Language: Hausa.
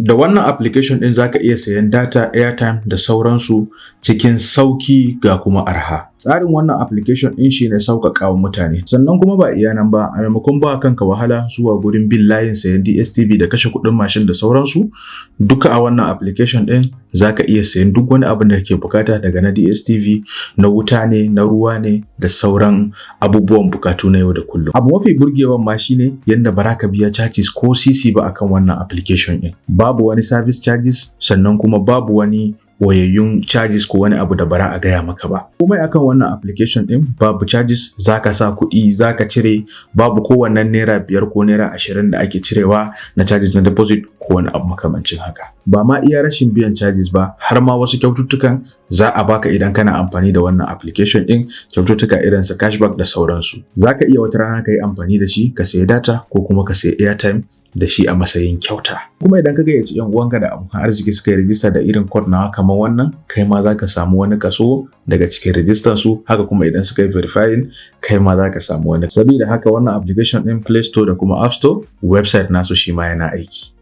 Da wannan application ɗin zaka iya sayan data, airtime da sauransu cikin sauki ga kuma arha. Tsarin wannan application ɗin shine sauƙaƙa wa mutane. Sannan kuma ba iya nan ba, a maimakon ba kanka wahala zuwa gurin bin layin sayan DSTV da kashe kuɗin mashin da sauransu, duka a wannan application ɗin zaka iya sayan duk wani abin da kake bukata daga na DSTV, na wuta ne, na ruwa ne da sauran abubuwan bukatu na yau da kullum. Abu mafi burgewa ma shine yanda ba ka biya charges ko sisi ba akan wannan application ɗin. Babu wani service charges, sannan kuma babu wani boyayyun charges ko wani abu da bara a gaya maka ba. Komai akan wannan application ɗin babu charges, zaka sa kuɗi, zaka cire, babu kowannen naira 5 ko naira 20 da ake cirewa na charges na deposit ko wani abu makamancin haka. Ba ma iya rashin biyan charges ba, har ma wasu kyaututtukan za a baka idan kana amfani da wannan application ɗin, kyaututtuka irin su cashback da sauransu. Zaka iya wata rana ka yi amfani da shi ka sayi data ko kuma ka sayi airtime da shi a matsayin kyauta. Kuma idan ka gayyaci yan uwanka da abokan arziki suka yi rijista da irin code nawa kamar wannan, kai ma zaka samu wani kaso daga cikin rijistar su. Haka kuma idan suka yi verifying, kai ma zaka samu wani. Saboda haka wannan application ɗin Play Store da kuma App Store, website nasu shi ma yana aiki.